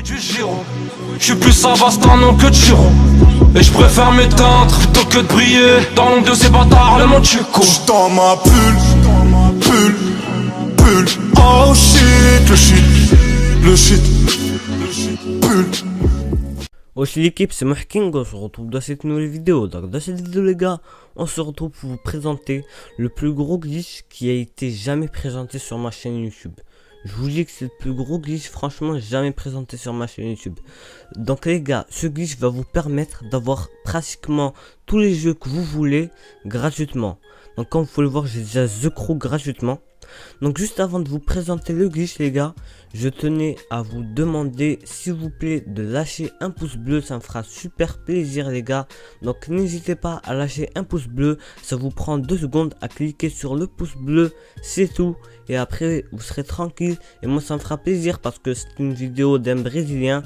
du Giro. Je suis plus Savastano que Giro. Et je préfère m'éteindre plutôt que de briller dans l'ombre de ces bâtards, le monde Chico. J'suis dans ma bulle. Oh shit, le shit, bulle. Wesh l'équipe, c'est Mahking, on se retrouve dans cette nouvelle vidéo. Donc dans cette vidéo les gars, on se retrouve pour vous présenter le plus gros glitch qui a été jamais présenté sur ma chaîne YouTube. Je vous dis que c'est le plus gros glitch franchement jamais présenté sur ma chaîne YouTube. Donc les gars, ce glitch va vous permettre d'avoir pratiquement tous les jeux que vous voulez gratuitement. Donc comme vous pouvez le voir, j'ai déjà The Crew gratuitement. Donc juste avant de vous présenter le glitch les gars, je tenais à vous demander s'il vous plaît de lâcher un pouce bleu, ça me fera super plaisir les gars. Donc n'hésitez pas à lâcher un pouce bleu, ça vous prend 2 secondes à cliquer sur le pouce bleu, c'est tout. Et après vous serez tranquille et moi ça me fera plaisir parce que c'est une vidéo d'un Brésilien.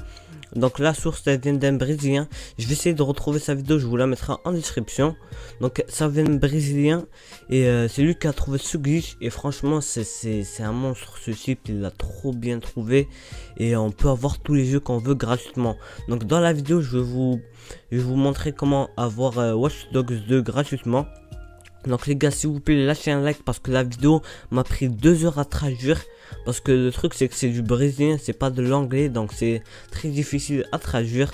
Donc la source elle vient d'un Brésilien. Je vais essayer de retrouver sa vidéo, je vous la mettrai en description. Donc ça vient d'un Brésilien et c'est lui qui a trouvé ce glitch. Et franchement c'est un monstre ce type, il l'a trop bien trouvé. Et on peut avoir tous les jeux qu'on veut gratuitement. Donc dans la vidéo je vais vous montrer comment avoir Watch Dogs 2 gratuitement. Donc les gars, s'il vous plaît, lâchez un like parce que la vidéo m'a pris 2 heures à traduire. Parce que le truc c'est que c'est du brésilien, c'est pas de l'anglais, donc c'est très difficile à traduire.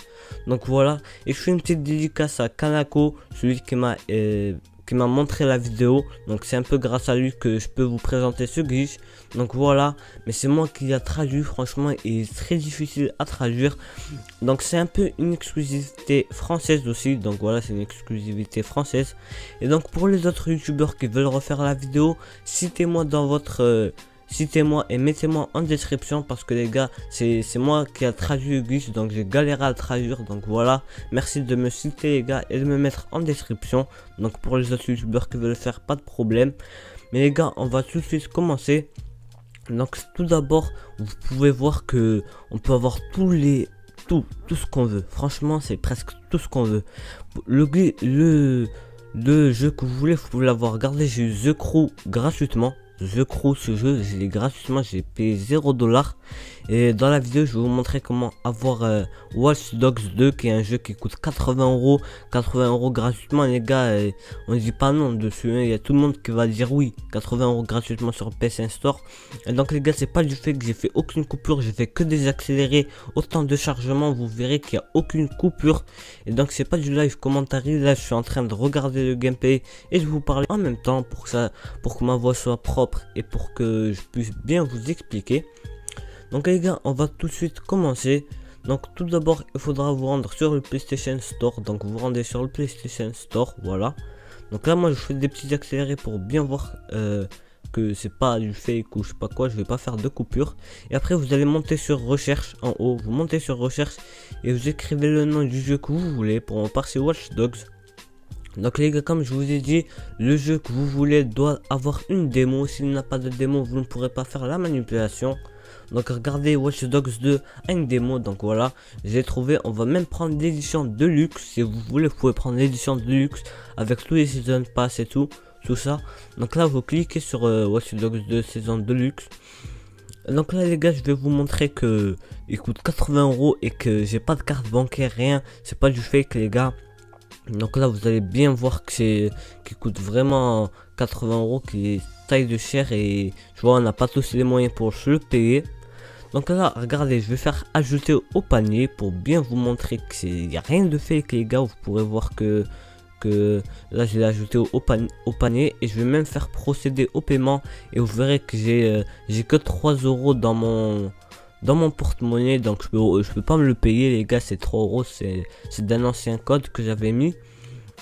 Donc voilà, et je fais une petite dédicace à Kanako, celui qui m'a montré la vidéo. Donc c'est un peu grâce à lui que je peux vous présenter ce glitch. Donc voilà, mais c'est moi qui l'a traduit, franchement il est très difficile à traduire. Donc c'est un peu une exclusivité française aussi. Donc voilà, c'est une exclusivité française. Et donc pour les autres youtubeurs qui veulent refaire la vidéo, citez-moi dans votre citez-moi et mettez-moi en description parce que les gars c'est moi qui a traduit le glitch, donc j'ai galéré à le traduire. Donc voilà, merci de me citer les gars et de me mettre en description. Donc pour les autres youtubeurs qui veulent le faire, pas de problème. Mais les gars, on va tout de suite commencer. Donc tout d'abord vous pouvez voir que on peut avoir tout ce qu'on veut. Franchement c'est presque tout ce qu'on veut. Le jeu que vous voulez, vous pouvez l'avoir. Regardez, j'ai eu The Crew gratuitement. The Crew, ce jeu, je l'ai gratuitement, j'ai payé 0$. Et dans la vidéo, je vais vous montrer comment avoir Watch Dogs 2, qui est un jeu qui coûte 80€. 80€ gratuitement, les gars, on dit pas non dessus. Hein. Il y a tout le monde qui va dire oui, 80€ gratuitement sur PS1 Store. Et donc, les gars, c'est pas du fait que j'ai fait aucune coupure, j'ai fait que des accélérés, autant de chargement. Vous verrez qu'il n'y a aucune coupure. Et donc, c'est pas du live commentary. Là, je suis en train de regarder le gameplay et je vais vous parler en même temps pour que ma voix soit propre et pour que je puisse bien vous expliquer. Donc les gars, on va tout de suite commencer. Donc tout d'abord il faudra vous rendre sur le PlayStation Store. Donc vous rendez sur le PlayStation Store, voilà. Donc là moi je fais des petits accélérés pour bien voir que c'est pas du fake ou je sais pas quoi. Je vais pas faire de coupure. Et après vous allez monter sur recherche en haut. Vous montez sur recherche et vous écrivez le nom du jeu que vous voulez. Pour mon part c'est Watch Dogs. Donc les gars, comme je vous ai dit, le jeu que vous voulez doit avoir une démo. S'il n'a pas de démo, vous ne pourrez pas faire la manipulation. Donc regardez, Watch Dogs 2 a une démo. Donc voilà, j'ai trouvé. On va même prendre l'édition Deluxe. Si vous voulez, vous pouvez prendre l'édition Deluxe avec tous les Season Pass et tout ça. Donc là, vous cliquez sur Watch Dogs 2 Saison Deluxe. Donc là les gars, je vais vous montrer que il coûte 80€ et que j'ai pas de carte bancaire, rien. C'est pas du fake les gars. Donc là vous allez bien voir que c'est qui coûte vraiment 80€, qui est taille de cher et je vois on n'a pas tous les moyens pour se le payer. Donc là regardez, je vais faire ajouter au panier pour bien vous montrer que il n'y a rien de fake les gars. Vous pourrez voir que là je l'ai ajouté au panier et je vais même faire procéder au paiement et vous verrez que j'ai que 3€ dans mon porte-monnaie. Donc je peux pas me le payer les gars, c'est 3€, c'est d'un ancien code que j'avais mis.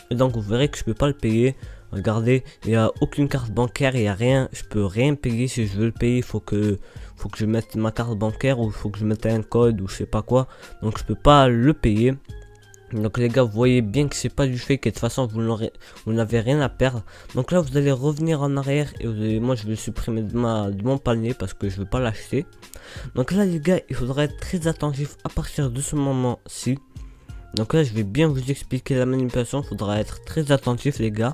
Et donc vous verrez que je peux pas le payer. Regardez, il n'y a aucune carte bancaire, il n'y a rien, je peux rien payer. Si je veux le payer, il faut que je mette ma carte bancaire ou il faut que je mette un code ou je sais pas quoi. Donc je peux pas le payer. Donc les gars, vous voyez bien que c'est pas du fake et de toute façon vous n'avez rien à perdre. Donc là vous allez revenir en arrière et moi je vais le supprimer de mon panier parce que je veux pas l'acheter. Donc là les gars, il faudra être très attentif à partir de ce moment-ci. Donc là je vais bien vous expliquer la manipulation, il faudra être très attentif les gars.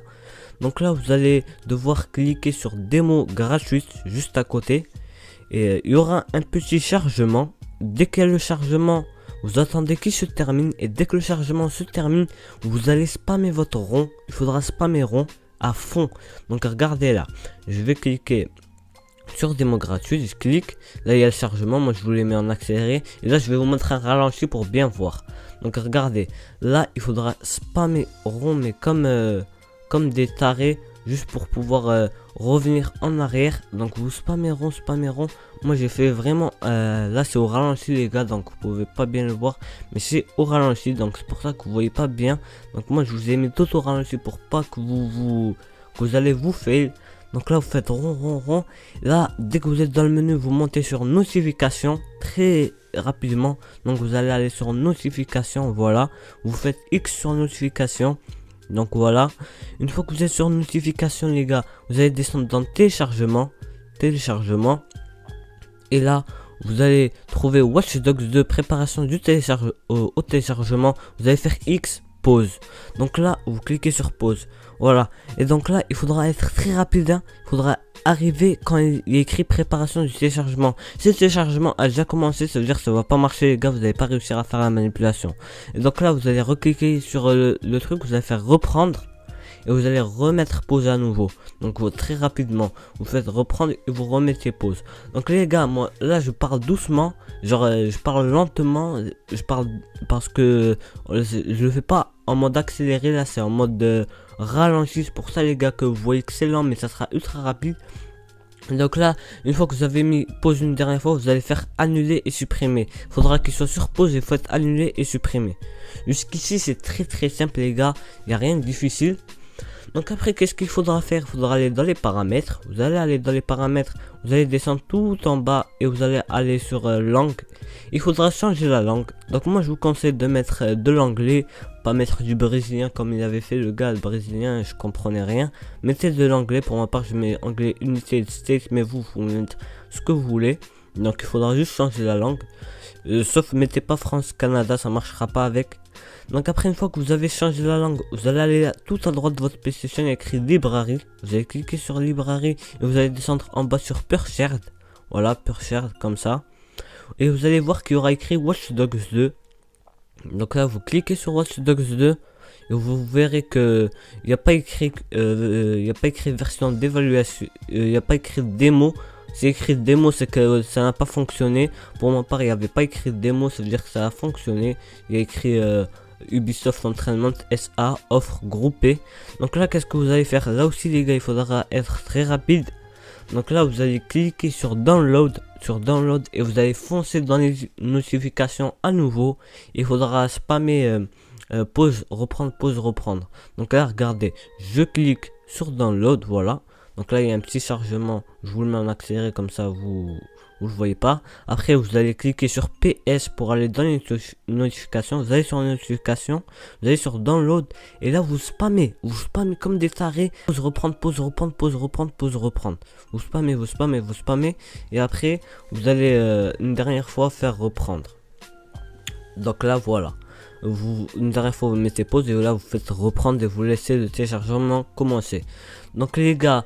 Donc là vous allez devoir cliquer sur démo gratuite juste à côté. Et il y aura un petit chargement. dès qu'il y a le chargement, vous attendez qu'il se termine. Et dès que le chargement se termine, vous allez spammer votre rond. Il faudra spammer rond à fond. Donc regardez là, je vais cliquer sur démo gratuit, je clique, là il y a le chargement, moi je vous les mets en accéléré, et là je vais vous montrer un ralenti pour bien voir. Donc regardez, là il faudra spammer rond, mais comme des tarés, juste pour pouvoir revenir en arrière. Donc vous spammez rond, moi j'ai fait vraiment, là c'est au ralenti les gars, donc vous pouvez pas bien le voir, mais c'est au ralenti, donc c'est pour ça que vous voyez pas bien. Donc moi je vous ai mis tout au ralenti pour pas que vous allez vous fail. Donc là vous faites rond. Là dès que vous êtes dans le menu, vous montez sur notification très rapidement. Donc vous allez aller sur notification, voilà. Vous faites X sur notification. Donc voilà. Une fois que vous êtes sur notification les gars, vous allez descendre dans téléchargement. Et là vous allez trouver Watch Dogs 2 préparation du au téléchargement. Vous allez faire X pause. Donc là vous cliquez sur pause, voilà. Et donc là il faudra être très rapide, hein. Il faudra arriver quand il est écrit préparation du téléchargement. Si le téléchargement a déjà commencé, ça veut dire que ça va pas marcher les gars, vous n'allez pas réussir à faire la manipulation. Et donc là vous allez recliquer sur le truc, vous allez faire reprendre et vous allez remettre pause à nouveau. Donc très rapidement vous faites reprendre et vous remettez pause. Donc les gars, moi là je parle doucement, genre je parle lentement, je parle parce que je le fais pas en mode accéléré, là c'est en mode ralenti. C'est pour ça les gars que vous voyez que c'est lent, mais ça sera ultra rapide. Donc là, une fois que vous avez mis pause une dernière fois, vous allez faire annuler et supprimer. Il faudra qu'il soit sur pause et vous faites annuler et supprimer. Jusqu'ici c'est très simple les gars, il n'y a rien de difficile. Donc après qu'est-ce qu'il faudra faire? Il faudra aller dans les paramètres. Vous allez aller dans les paramètres, vous allez descendre tout en bas et vous allez aller sur langue. Il faudra changer la langue. Donc moi je vous conseille de mettre de l'anglais, pas mettre du brésilien comme il avait fait le gars. Le brésilien je comprenais rien. Mettez de l'anglais, pour ma part je mets anglais United States, mais vous mettez ce que vous voulez. Donc il faudra juste changer la langue. Sauf mettez pas France Canada, ça marchera pas avec. Donc après une fois que vous avez changé la langue, vous allez aller tout à droite de votre PlayStation, il y a écrit Library. Vous allez cliquer sur Library et vous allez descendre en bas sur Purchased. Voilà, Purchased comme ça. Et vous allez voir qu'il y aura écrit Watch Dogs 2. Donc là vous cliquez sur Watch Dogs 2 et vous verrez que il n'y a pas écrit version d'évaluation, il n'y a pas écrit démo. C'est écrit démo, c'est que ça n'a pas fonctionné. Pour ma part il n'y avait pas écrit démo, ça veut dire que ça a fonctionné. Il y a écrit Ubisoft Entertainment SA offre groupée. Donc là qu'est-ce que vous allez faire? Là aussi les gars il faudra être très rapide. Donc là vous allez cliquer sur download et vous allez foncer dans les notifications à nouveau. Il faudra spammer pause, reprendre. Donc là regardez, je clique sur download, voilà. Donc là il y a un petit chargement, je vous le mets en accéléré comme ça vous le voyez pas. Après vous allez cliquer sur PS pour aller dans les notifications. Vous allez sur les notifications, vous allez sur download et là vous spammez comme des tarés. Pause, reprendre. Vous spammez et après vous allez une dernière fois faire reprendre. Donc là voilà. Une dernière fois vous mettez pause et là vous faites reprendre et vous laissez le téléchargement commencer. Donc les gars,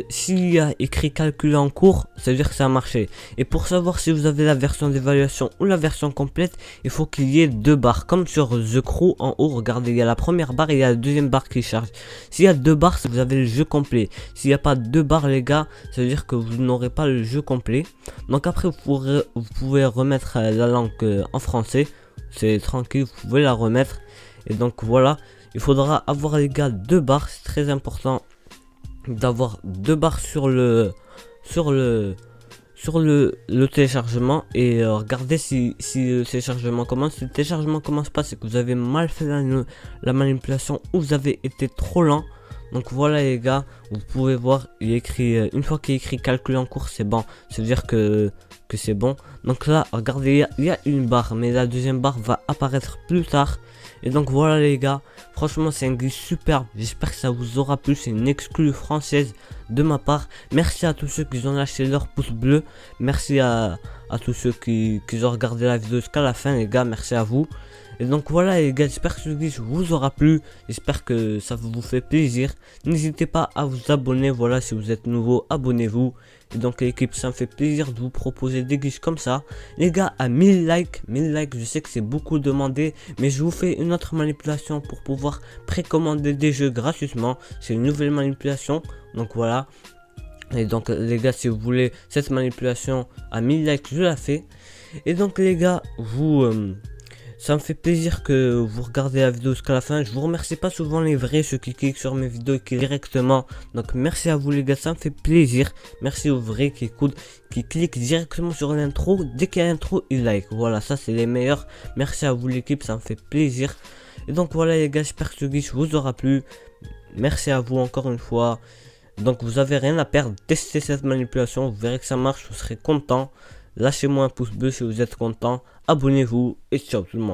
s'il y a écrit calculer en cours, ça veut dire que ça a marché. Et pour savoir si vous avez la version d'évaluation ou la version complète, il faut qu'il y ait deux barres. Comme sur The Crew en haut, regardez, il y a la première barre et il y a la deuxième barre qui charge. S'il y a deux barres, vous avez le jeu complet. S'il n'y a pas deux barres les gars, ça veut dire que vous n'aurez pas le jeu complet. Donc après vous pouvez remettre la langue en français. C'est tranquille, vous pouvez la remettre. Et donc voilà, il faudra avoir les gars deux barres, c'est très important d'avoir deux barres sur le téléchargement. Et regardez si le téléchargement commence. Si le téléchargement commence pas, c'est que vous avez mal fait la manipulation ou vous avez été trop lent. Donc voilà les gars, vous pouvez voir, il est écrit une fois qu'il est écrit calcul en cours, c'est bon, ça veut dire que c'est bon. Donc là regardez, il y a une barre, mais la deuxième barre va apparaître plus tard. Et donc voilà les gars, franchement c'est un glitch superbe, j'espère que ça vous aura plu. C'est une exclue française de ma part. Merci à tous ceux qui ont lâché leur pouce bleu, merci à tous ceux qui ont regardé la vidéo jusqu'à la fin les gars, merci à vous. Et donc voilà les gars, j'espère que ce glitch vous aura plu, j'espère que ça vous fait plaisir. N'hésitez pas à vous abonner, voilà, si vous êtes nouveau, abonnez-vous. Et donc l'équipe, ça me fait plaisir de vous proposer des glitches comme ça. Les gars, à 1000 likes, je sais que c'est beaucoup demandé, mais je vous fais une autre manipulation pour pouvoir précommander des jeux gratuitement. C'est une nouvelle manipulation, donc voilà. Et donc les gars, si vous voulez cette manipulation à 1000 likes, je la fais. Et donc les gars, ça me fait plaisir que vous regardez la vidéo jusqu'à la fin. Je vous remercie pas souvent les vrais, ceux qui cliquent sur mes vidéos directement. Donc merci à vous les gars, ça me fait plaisir. Merci aux vrais qui écoutent, qui cliquent directement sur l'intro. Dès qu'il y a l'intro, ils like. Voilà, ça c'est les meilleurs. Merci à vous l'équipe, ça me fait plaisir. Et donc voilà les gars, j'espère que ce glitch vous aura plu. Merci à vous encore une fois. Donc vous avez rien à perdre, testez cette manipulation, vous verrez que ça marche, vous serez content. Lâchez-moi un pouce bleu si vous êtes content, abonnez-vous et ciao tout le monde.